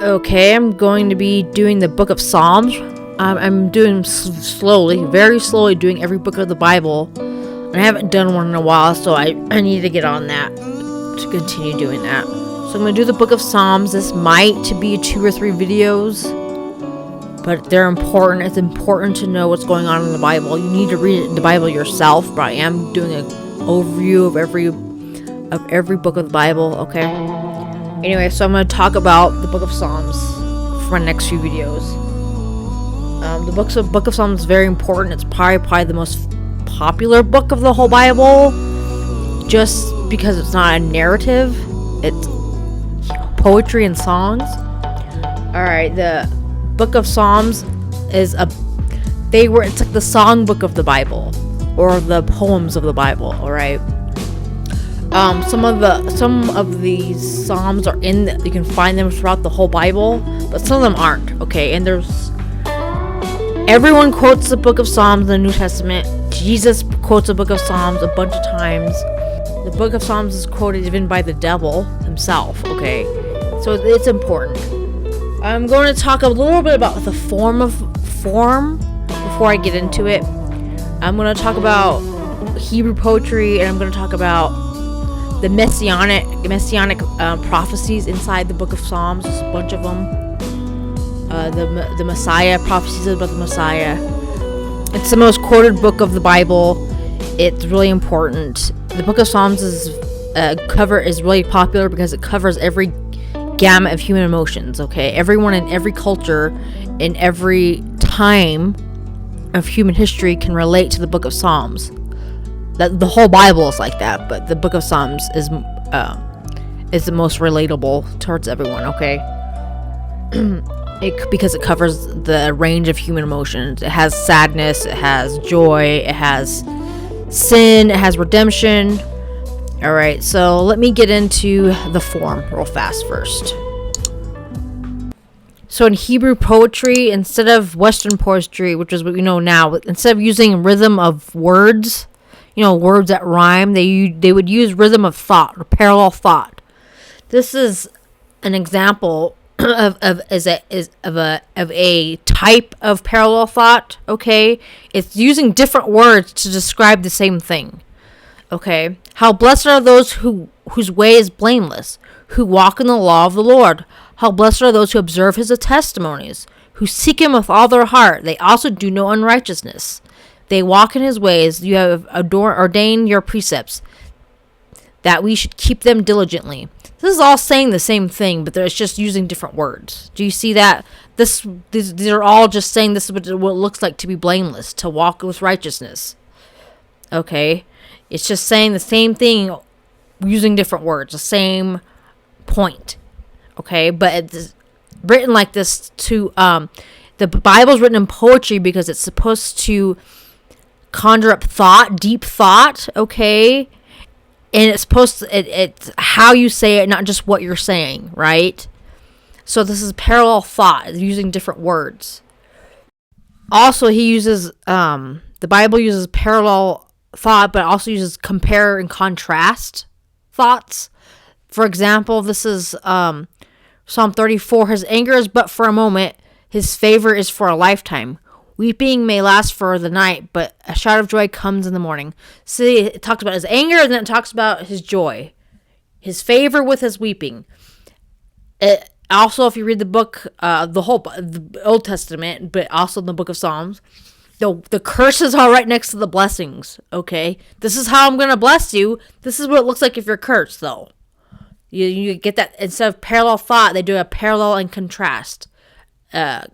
Okay, I'm going to be doing the book of Psalms. I'm doing slowly, very slowly doing every book of the Bible. I haven't done one in a while, so I need to get on that to continue doing that. So I'm going to do the book of Psalms. This might be 2 or 3 videos, but they're important. It's important to know what's going on in the Bible. You need to read the Bible yourself, but I am doing an overview of every book of the Bible, okay? Anyway, so I'm going to talk about the book of Psalms for my next few videos. The book of Psalms is very important. It's probably the most popular book of the whole Bible, just because it's not a narrative. It's poetry and songs. Alright, the book of Psalms is it's like the song book of the Bible, or the poems of the Bible, alright? Some of these psalms are you can find them throughout the whole Bible, but some of them aren't, okay? And everyone quotes the book of Psalms in the New Testament. Jesus quotes the book of Psalms a bunch of times. The book of Psalms is quoted even by the devil himself, okay? So it's important. I'm going to talk a little bit about the form before I get into it. I'm going to talk about Hebrew poetry, and I'm going to talk about the messianic prophecies inside the book of Psalms. There's a bunch of them. The Messiah, prophecies about the Messiah. It's the most quoted book of the Bible. It's really important. The book of Psalms is really popular because it covers every gamut of human emotions, okay? Everyone in every culture, in every time of human history can relate to the book of Psalms. The whole Bible is like that, but the book of Psalms is the most relatable towards everyone, okay? Because it covers the range of human emotions. It has sadness, it has joy, it has sin, it has redemption. Alright, so let me get into the form real fast first. So in Hebrew poetry, instead of Western poetry, which is what we know now, instead of using rhythm of words, words that rhyme, they would use rhythm of thought or parallel thought. This is an example of a type of parallel thought, okay? It's using different words to describe the same thing, okay? How blessed are those whose way is blameless, who walk in the law of the Lord. How blessed are those who observe his testimonies, who seek him with all their heart. They also do no unrighteousness. They walk in his ways. You have ordained your precepts, that we should keep them diligently. This is all saying the same thing, but it's just using different words. Do you see that? These are all just saying this is what it looks like to be blameless, to walk with righteousness. Okay? It's just saying the same thing using different words, the same point. Okay? But it's written like this the Bible's written in poetry because it's supposed to conjure up thought, deep thought, okay? And it's supposed to, it's how you say it, not just what you're saying, right? So this is parallel thought, using different words. Also, the Bible uses parallel thought, but also uses compare and contrast thoughts. For example, this is Psalm 34. His anger is but for a moment, his favor is for a lifetime. Weeping may last for the night, but a shout of joy comes in the morning. See, it talks about his anger, and then it talks about his joy. His favor with his weeping. Also, if you read the book, the Old Testament, but also the book of Psalms, the curses are right next to the blessings, okay? This is how I'm going to bless you. This is what it looks like if you're cursed, though. You get that. Instead of parallel thought, they do a parallel and contrast.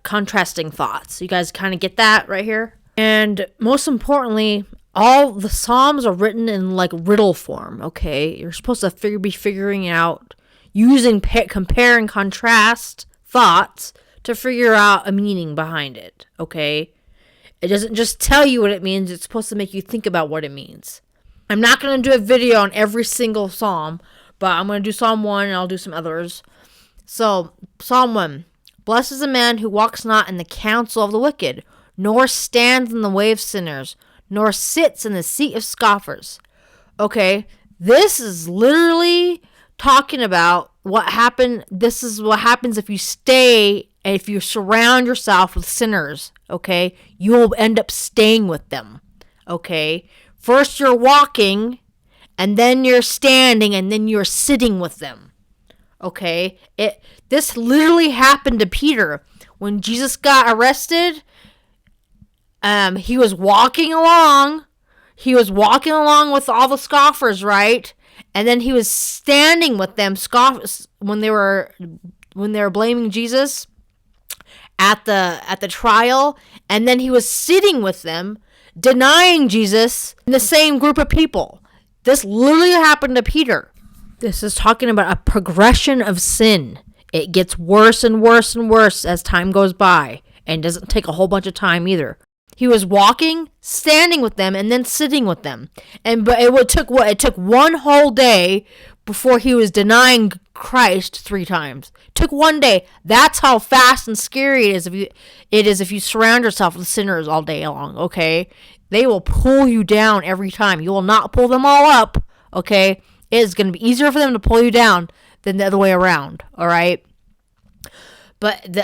Contrasting thoughts. You guys kind of get that right here? And most importantly, all the Psalms are written in like riddle form, okay? You're supposed to be figuring out, using compare and contrast thoughts to figure out a meaning behind it, okay? It doesn't just tell you what it means, it's supposed to make you think about what it means. I'm not going to do a video on every single Psalm, but I'm going to do Psalm 1 and I'll do some others. So, Psalm 1. Blessed is the man who walks not in the counsel of the wicked, nor stands in the way of sinners, nor sits in the seat of scoffers. Okay, this is literally talking about this is what happens if you stay, if you surround yourself with sinners, okay? You will end up staying with them, okay? First you're walking, and then you're standing, and then you're sitting with them, okay? This literally happened to Peter. When Jesus got arrested, he was walking along. He was walking along with all the scoffers, right? And then he was standing with them, when they were blaming Jesus at the trial, and then he was sitting with them, denying Jesus in the same group of people. This literally happened to Peter. This is talking about a progression of sin. It gets worse and worse and worse as time goes by, and doesn't take a whole bunch of time either. He was walking, standing with them, and then sitting with them. But it took one whole day before he was denying Christ 3 times. It took one day. That's how fast and scary it is if you surround yourself with sinners all day long, okay? They will pull you down every time. You will not pull them all up, okay? It is going to be easier for them to pull you down than the other way around, all right? But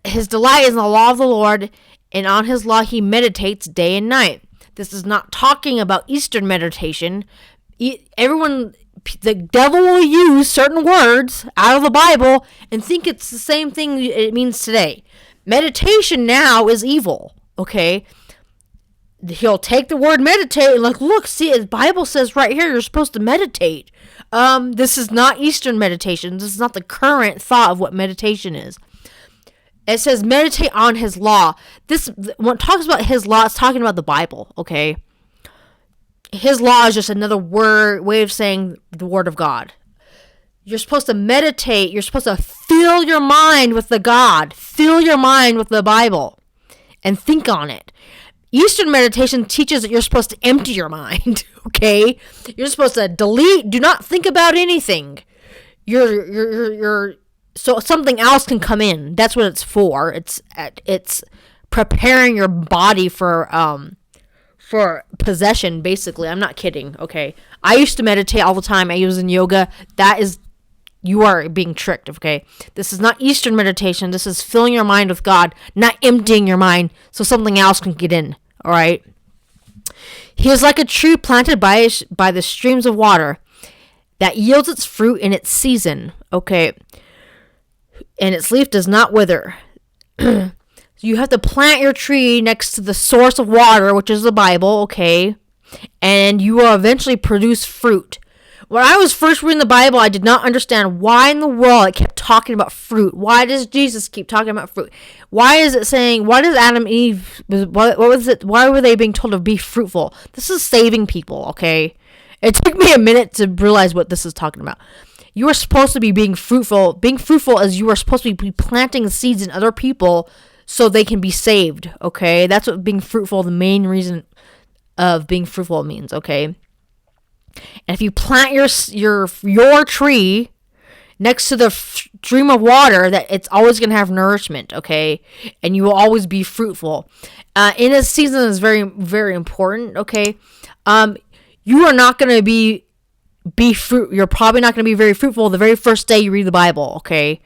his delight is in the law of the Lord, and on his law he meditates day and night. This is not talking about Eastern meditation. The devil will use certain words out of the Bible and think it's the same thing it means today. Meditation now is evil, okay? He'll take the word meditate and look, see, the Bible says right here you're supposed to meditate. This is not Eastern meditation. This is not the current thought of what meditation is. It says meditate on his law. When it talks about his law, it's talking about the Bible, okay? His law is just another way of saying the word of God. You're supposed to meditate. You're supposed to fill your mind with the God. Fill your mind with the Bible and think on it. Eastern meditation teaches that you're supposed to empty your mind, okay? You're supposed to delete, do not think about anything. So something else can come in. That's what it's for. It's preparing your body for possession, basically. I'm not kidding, okay? I used to meditate all the time. I was in yoga. You are being tricked, okay? This is not Eastern meditation. This is filling your mind with God, not emptying your mind so something else can get in, all right? He is like a tree planted by the streams of water that yields its fruit in its season, okay? And its leaf does not wither. You have to plant your tree next to the source of water, which is the Bible, okay? And you will eventually produce fruit. When I was first reading the Bible, I did not understand why in the world it kept talking about fruit. Why does Jesus keep talking about fruit? Why is it saying, why does Adam and Eve, what was it? Why were they being told to be fruitful? This is saving people, okay? It took me a minute to realize what this is talking about. You are supposed to be being fruitful. Being fruitful is you are supposed to be planting seeds in other people so they can be saved, okay? That's what being fruitful, the main reason of being fruitful means, okay? And if you plant your tree next to the stream of water, that it's always going to have nourishment, okay? And you will always be fruitful. In a season is very, very important, okay? You are not going to be you're probably not going to be very fruitful the very first day you read the Bible, okay?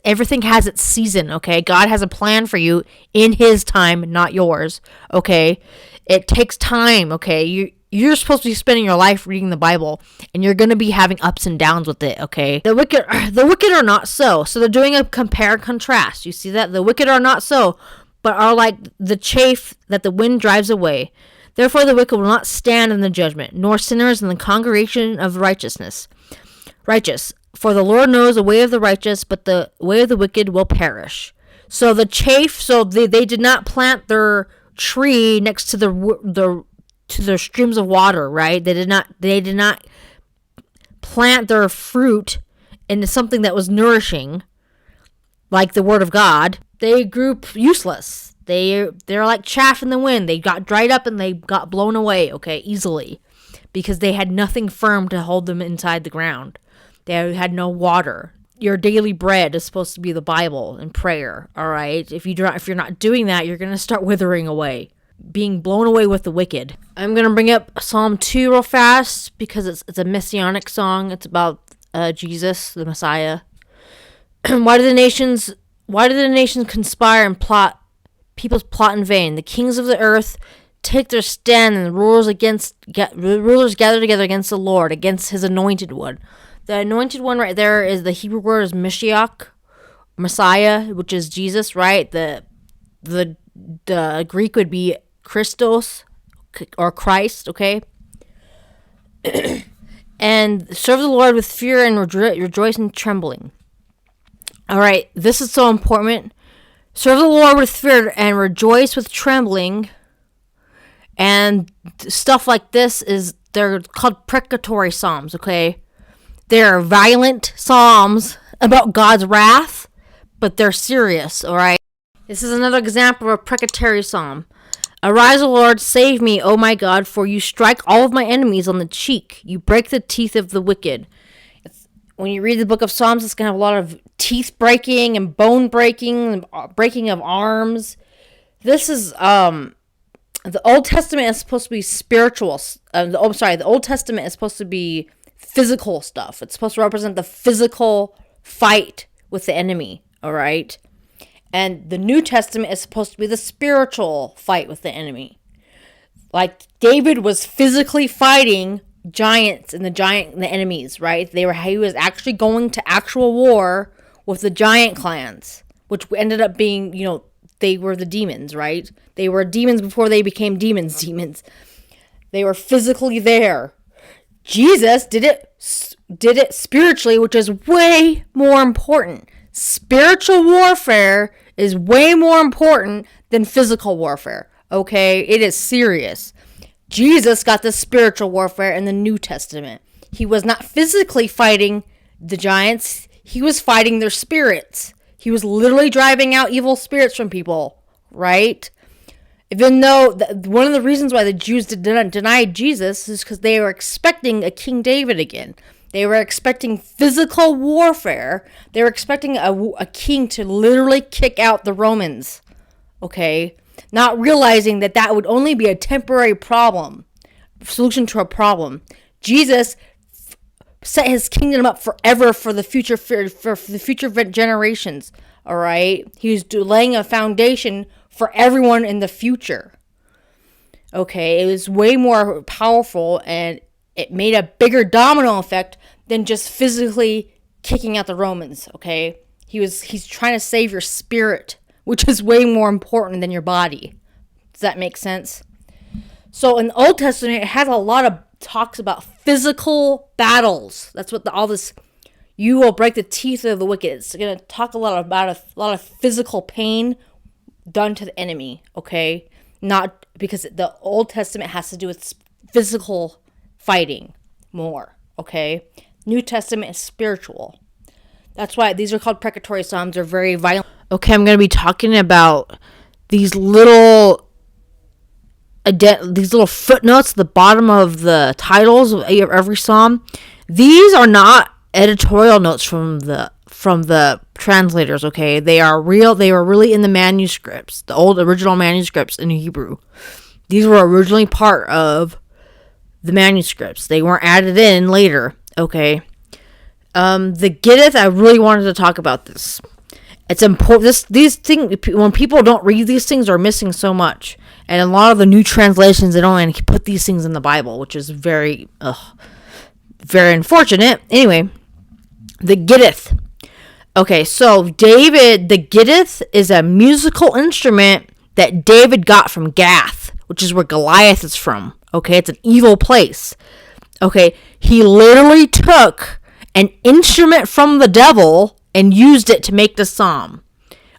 Everything has its season, okay? God has a plan for you in his time, not yours, okay? It takes time, okay? You're supposed to be spending your life reading the Bible, and you're going to be having ups and downs with it, okay? The wicked are not so. So they're doing a compare and contrast. You see that? The wicked are not so, but are like the chaff that the wind drives away. Therefore the wicked will not stand in the judgment, nor sinners in the congregation of righteous. For the Lord knows the way of the righteous, but the way of the wicked will perish. So the chaff, they did not plant their tree next to the streams of water, right? They did not plant their fruit into something that was nourishing, like the Word of God. They grew useless. They're like chaff in the wind. They got dried up and they got blown away, okay, easily, because they had nothing firm to hold them inside the ground. They had no water. Your daily bread is supposed to be the Bible and prayer, all right? If you're not doing that, you're going to start withering away. being blown away with the wicked. I'm going to bring up Psalm 2 real fast because it's a messianic song. It's about Jesus, the Messiah. Why do the nations conspire and plot? Peoples plot in vain. The kings of the earth take their stand, and the rulers gather together against the Lord, against his anointed one. The anointed one right there is the Hebrew word is Mashiach, Messiah, which is Jesus, right? The Greek would be Christos or Christ, okay? And serve the Lord with fear and rejoice and trembling. All right, this is so important. Serve the Lord with fear and rejoice with trembling. And stuff like this they're called imprecatory psalms, okay? They're violent psalms about God's wrath, but they're serious, all right? This is another example of a imprecatory psalm. Arise, O Lord, save me, O my God, for you strike all of my enemies on the cheek. You break the teeth of the wicked. When you read the book of Psalms, it's going to have a lot of teeth breaking and bone breaking, and breaking of arms. This is, the Old Testament is supposed to be spiritual. The Old Testament is supposed to be physical stuff. It's supposed to represent the physical fight with the enemy, all right? And the New Testament is supposed to be the spiritual fight with the enemy. Like David was physically fighting giants and the enemies, right? He was actually going to actual war with the giant clans, which ended up being, they were the demons, right? They were demons before they became demons. They were physically there. Jesus did it spiritually, which is way more important. Spiritual warfare is way more important than physical warfare, okay? It is serious. Jesus got the spiritual warfare in the New Testament. He was not physically fighting the giants. He was fighting their spirits. He was literally driving out evil spirits from people, right? Even though one of the reasons why the Jews denied Jesus is because they were expecting a King David again. They were expecting physical warfare. They were expecting a king to literally kick out the Romans, okay? Not realizing that would only be a temporary solution to a problem. Jesus set his kingdom up forever for the future generations, all right? He was laying a foundation for everyone in the future, okay? It was way more powerful, and it made a bigger domino effect than just physically kicking out the Romans, okay? He's trying to save your spirit, which is way more important than your body. Does that make sense? So in the Old Testament, it has a lot of talks about physical battles. That's what all this, you will break the teeth of the wicked. It's going to talk a lot about a lot of physical pain done to the enemy, okay? Not because the Old Testament has to do with physical fighting more, okay? New Testament is spiritual. That's why these are called imprecatory psalms. They're very violent. Okay, I'm going to be talking about these little footnotes at the bottom of the titles of every psalm. These are not editorial notes from the translators, okay? They are real. They were really in the manuscripts, the old original manuscripts in Hebrew. These were originally part of the manuscripts. They weren't added in later, okay? The Gittith, I really wanted to talk about this. It's important. These things, when people don't read these things, are missing so much. And a lot of the new translations, they don't even put these things in the Bible, which is very unfortunate. Anyway, the Gittith. Okay, so the Gittith is a musical instrument that David got from Gath, which is where Goliath is from. Okay, it's an evil place. Okay, he literally took an instrument from the devil and used it to make the psalm.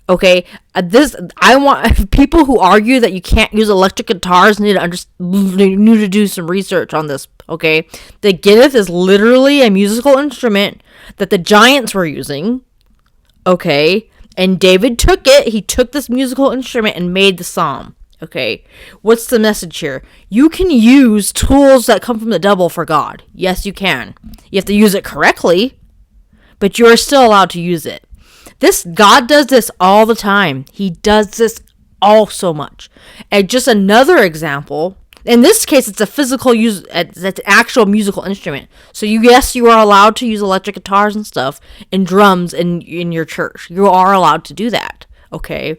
Okay, I want people who argue that you can't use electric guitars need to do some research on this. Okay, the Gittith is literally a musical instrument that the giants were using. Okay, and David took it. He took this musical instrument and made the psalm. Okay, what's the message here? You can use tools that come from the devil for God. Yes, you can. You have to use it correctly, but you're still allowed to use it. God does this all the time. He does this all so much. And just another example, in this case, it's a physical use, it's an actual musical instrument. So yes, you are allowed to use electric guitars and stuff and drums in your church. You are allowed to do that, okay?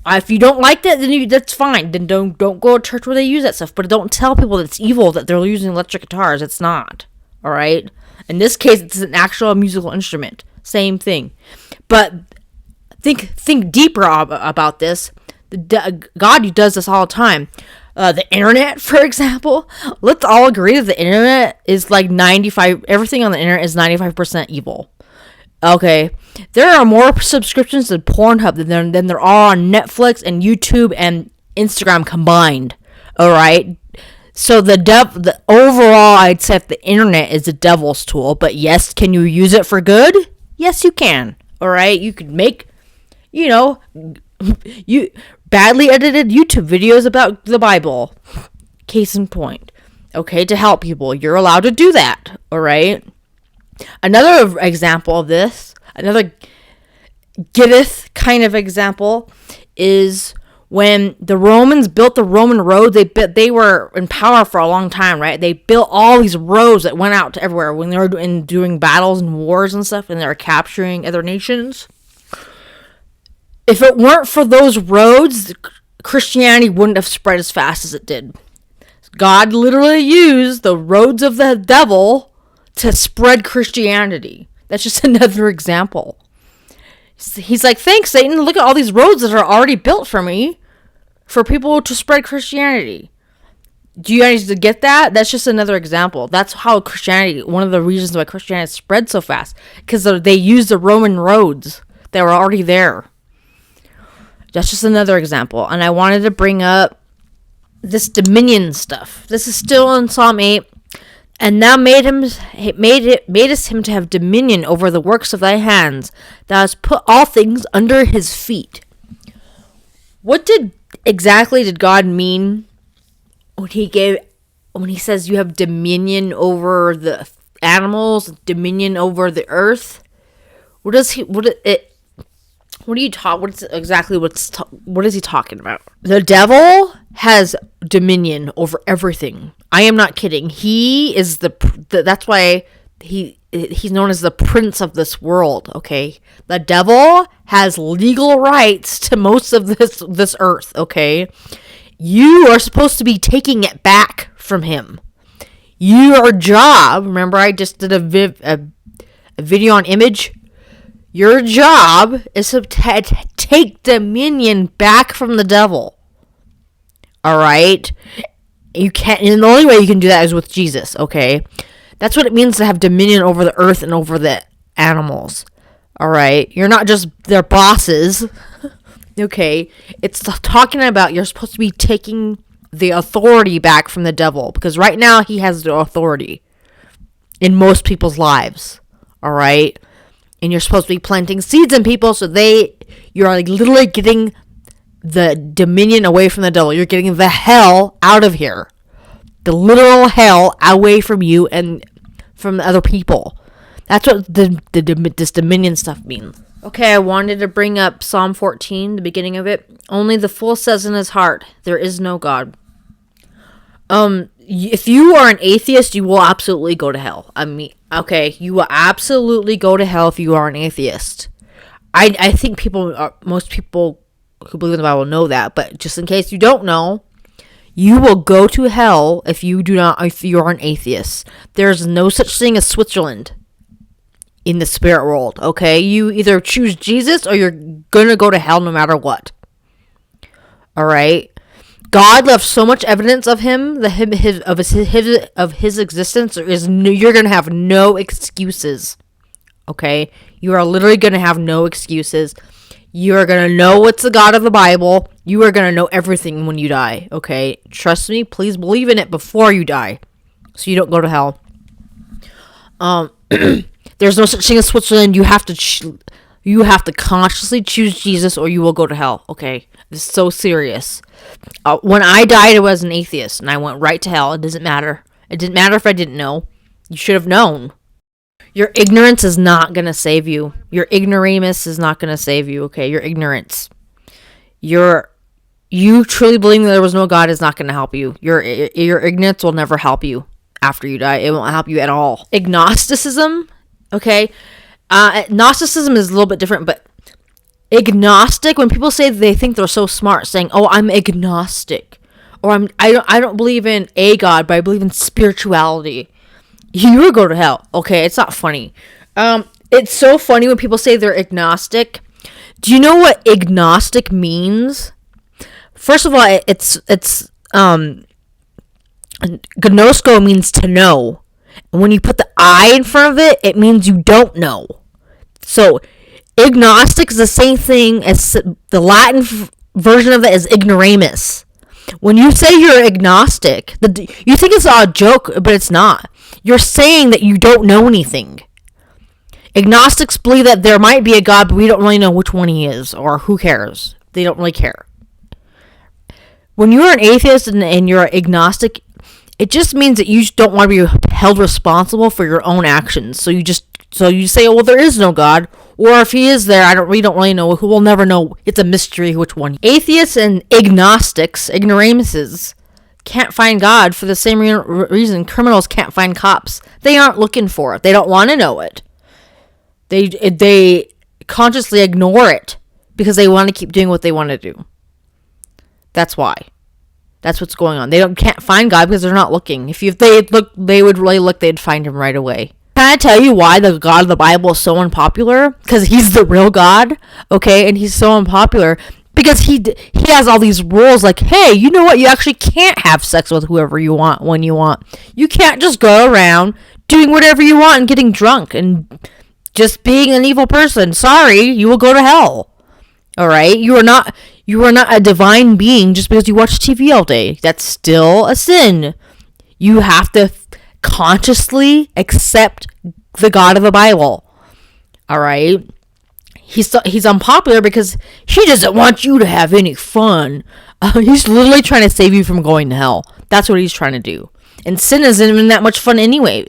If you don't like that, then that's fine. Then don't go to church where they use that stuff. But don't tell people that it's evil that they're using electric guitars. It's not. All right? In this case, it's an actual musical instrument. Same thing. But think deeper about this. God does this all the time. The internet, for example. Let's all agree that the internet is like 95. Everything on the internet is 95% evil. Okay, there are more subscriptions to Pornhub than there are on Netflix and YouTube and Instagram combined. All right, so the overall, I'd say the internet is the devil's tool. But yes, can you use it for good? Yes, you can. All right, you could make, you badly edited YouTube videos about the Bible. Case in point. Okay, to help people, you're allowed to do that. All right. Another example of this, another getteth kind of example, is when the Romans built the Roman roads. They were in power for a long time, right? They built all these roads that went out to everywhere when they were doing battles and wars and stuff, and they were capturing other nations. If it weren't for those roads, Christianity wouldn't have spread as fast as it did. God literally used the roads of the devil to spread Christianity. That's just another example. He's like, thanks, Satan. Look at all these roads that are already built for me for people to spread Christianity. Do you guys get that? That's just another example. That's how Christianity, one of the reasons why Christianity spread so fast, because they used the Roman roads that were already there. That's just another example. And I wanted to bring up this dominion stuff. This is still in Psalm 8. And thou madest him to have dominion over the works of thy hands. Thou hast put all things under his feet. What exactly did God mean when he says you have dominion over the animals, dominion over the earth? What is he talking about? The devil has dominion over everything. I am not kidding. He is that's why he's known as the prince of this world, okay? The devil has legal rights to most of this earth, okay? You are supposed to be taking it back from him. Your job, remember I just did a video on image? Your job is to take dominion back from the devil. All right? You can't, and the only way you can do that is with Jesus, okay? That's what it means to have dominion over the earth and over the animals. All right? You're not just their bosses. Okay? It's talking about you're supposed to be taking the authority back from the devil, because right now he has the authority in most people's lives. All right? And you're supposed to be planting seeds in people so you're like literally getting the dominion away from the devil. You're getting the hell out of here. The literal hell away from you and from the other people. That's what this dominion stuff means. Okay, I wanted to bring up Psalm 14, the beginning of it. Only the fool says in his heart, there is no God. If you are an atheist, you will absolutely go to hell. I mean, okay, you will absolutely go to hell if you are an atheist. I think most people who believe in the Bible know that, but just in case you don't know, you will go to hell if you are an atheist. There's no such thing as Switzerland in the spirit world, okay? You either choose Jesus or you're gonna go to hell no matter what. All right? God left so much evidence of him, of his existence. You're gonna have no excuses. Okay, you are literally gonna have no excuses. You are gonna know what's the God of the Bible. You are gonna know everything when you die. Okay, trust me. Please believe in it before you die, so you don't go to hell. There's no such thing as Switzerland. You have to consciously choose Jesus, or you will go to hell. Okay, this is so serious. When I died, I was an atheist, and I went right to hell. It doesn't matter. It didn't matter if I didn't know. You should have known. Your ignorance is not going to save you. Your ignoramus is not going to save you, okay? Your ignorance. Your You truly believing that there was no God is not going to help you. Your ignorance will never help you after you die. It won't help you at all. Agnosticism, okay? Gnosticism is a little bit different, but agnostic, when people say they think they're so smart, saying, "Oh, I'm agnostic," or I don't believe in a God, but I believe in spirituality. You will go to hell. Okay, it's not funny. It's so funny when people say they're agnostic. Do you know what agnostic means? First of all, it's gnosko means to know. And when you put the I in front of it, it means you don't know. So, agnostic is the same thing as the Latin version of it is ignoramus. When you say you're agnostic, you think it's a joke, but it's not. You're saying that you don't know anything. Agnostics believe that there might be a God, but we don't really know which one he is, or who cares. They don't really care. When you're an atheist and you're agnostic, it just means that you just don't want to be held responsible for your own actions. So you say, "Oh, well, there is no God," or if he is there, we don't really know. We'll never know. It's a mystery which one. Atheists and agnostics, ignoramuses, can't find God for the same reason criminals can't find cops. They aren't looking for it. They don't want to know it. They consciously ignore it because they want to keep doing what they want to do. That's why. That's what's going on. They can't find God because they're not looking. If they look, they would really look. They'd find him right away. Can I tell you why the God of the Bible is so unpopular? Because he's the real God, okay? And he's so unpopular because he has all these rules like, hey, you know what? You actually can't have sex with whoever you want when you want. You can't just go around doing whatever you want and getting drunk and just being an evil person. Sorry, you will go to hell. All right? You are not a divine being just because you watch TV all day. That's still a sin. You have to consciously accept the God of the Bible. All right? He's unpopular because he doesn't want you to have any fun. He's literally trying to save you from going to hell. That's what he's trying to do. And sin isn't even that much fun anyway.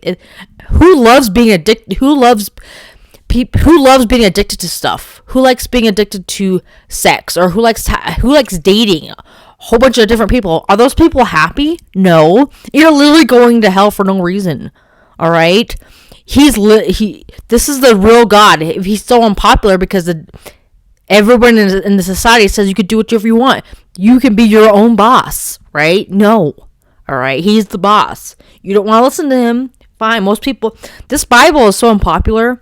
Who loves being addicted? Who loves being addicted to stuff? Who likes being addicted to sex? Or who likes dating a whole bunch of different people? Are those people happy? No. You're literally going to hell for no reason. All right? This is the real God. He's so unpopular because everyone in the society says you could do whatever you want. You can be your own boss, right? No. All right? He's the boss. You don't want to listen to him? Fine. Most people... This Bible is so unpopular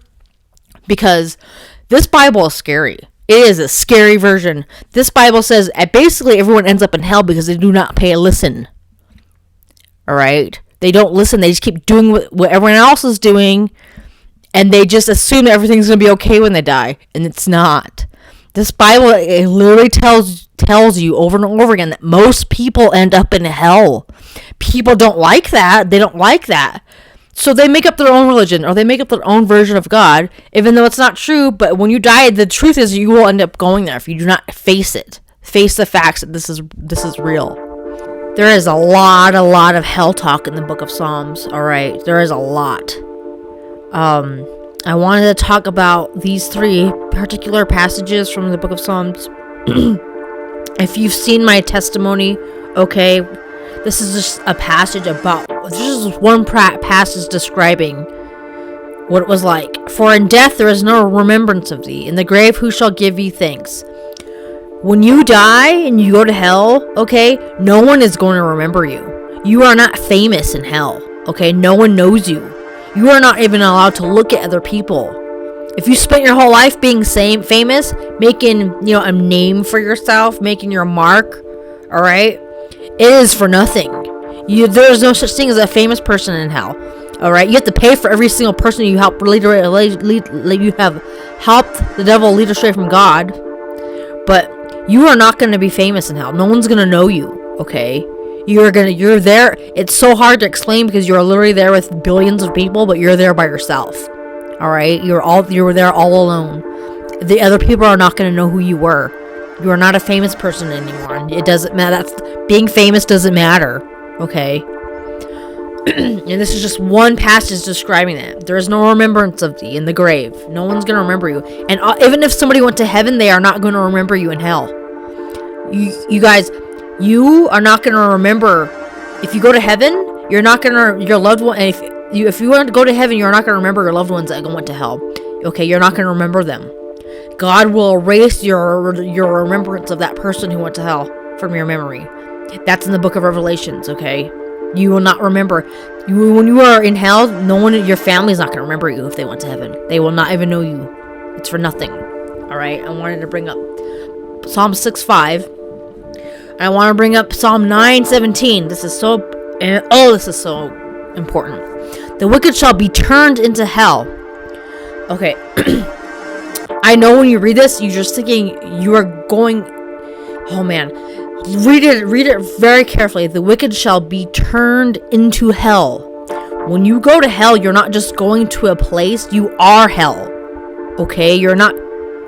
because this Bible is scary. It is a scary version. This Bible says basically everyone ends up in hell because they do not listen. All right? They don't listen. They just keep doing what everyone else is doing, and they just assume that everything's going to be okay when they die, and it's not. This Bible, it literally tells you over and over again that most people end up in hell. People don't like that. They don't like that. So they make up their own religion, or they make up their own version of God, even though it's not true. But when you die, the truth is you will end up going there if you do not face it. Face the facts that this is real. There is a lot of hell talk in the book of Psalms, alright? There is a lot. I wanted to talk about these 3 particular passages from the book of Psalms. If you've seen my testimony, okay, this is just a passage this is just one passage describing what it was like. For in death there is no remembrance of thee. In the grave who shall give thee thanks? When you die and you go to hell, okay, no one is going to remember you. You are not famous in hell, okay? No one knows you. You are not even allowed to look at other people. If you spent your whole life being famous, making, a name for yourself, making your mark, all right, it is for nothing. There is no such thing as a famous person in hell, all right? You have to pay for every single person you help you have helped the devil lead astray from God, but you are not going to be famous in hell. No one's going to know you, okay? You're there. It's so hard to explain because you're literally there with billions of people, but you're there by yourself. All right? You're there all alone. The other people are not going to know who you were. You are not a famous person anymore. It doesn't matter. Being famous doesn't matter. Okay? And this is just one passage describing that. There is no remembrance of thee in the grave. No one's going to remember you. And even if somebody went to heaven, they are not going to remember you in hell. You guys, you are not going to remember. If you go to heaven, you're not going to, your loved one, if you want to go to heaven, you're not going to remember your loved ones that went to hell. Okay, you're not going to remember them. God will erase your remembrance of that person who went to hell from your memory. That's in the book of Revelations, okay? You will not remember. When you are in hell, no one, your family's not going to remember you if they went to heaven. They will not even know you. It's for nothing. Alright, I wanted to bring up Psalm 6:5. I want to bring up Psalm 9:17. This is so important. The wicked shall be turned into hell. Okay. I know when you read this, you're just thinking you are going, oh man. Read it very carefully. The wicked shall be turned into hell. When you go to hell, you're not just going to a place, you are hell. Okay? You're not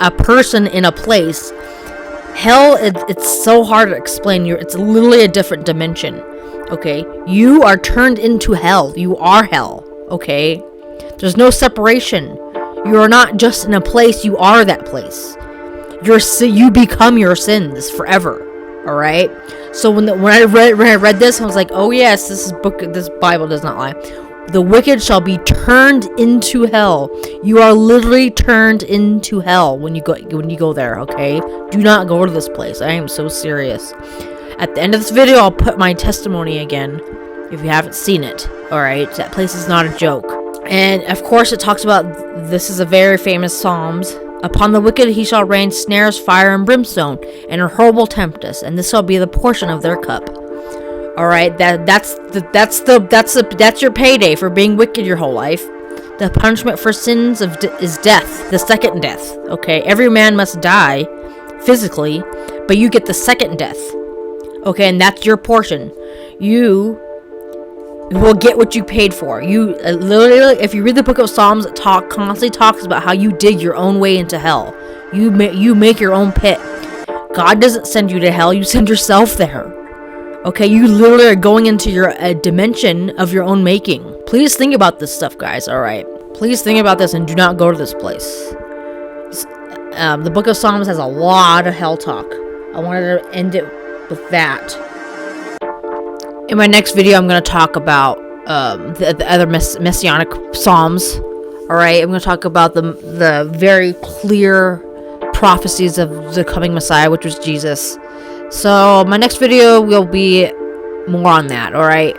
a person in a place. Hell, it's so hard to explain. It's literally a different dimension. Okay? You are turned into hell. You are hell. Okay? There's no separation. You are not just in a place, you are that place. You become your sins forever. All right. So when I read this, I was like, oh yes, this Bible does not lie. The wicked shall be turned into hell. You are literally turned into hell when you go there. Okay. Do not go to this place. I am so serious. At the end of this video, I'll put my testimony again. If you haven't seen it, all right. That place is not a joke. And of course, it talks about. This is a very famous Psalms. Upon the wicked he shall rain snares, fire, and brimstone, and a horrible tempest, and this shall be the portion of their cup. All right, that's your payday for being wicked your whole life. The punishment for sins is death, the second death. Okay, every man must die physically, but you get the second death. Okay, and that's your portion. You will get what you paid for. You literally, if you read the book of Psalms, it constantly talks about how you dig your own way into hell. You make your own pit. God doesn't send you to hell. You send yourself there. Okay, you literally are going into a dimension of your own making. Please think about this stuff, guys. All right, please think about this and do not go to this place. The book of Psalms has a lot of hell talk. I wanted to end it with that. In my next video, I'm going to talk about the other messianic psalms. All right, I'm going to talk about the very clear prophecies of the coming Messiah, which was Jesus. So my next video will be more on that. All right.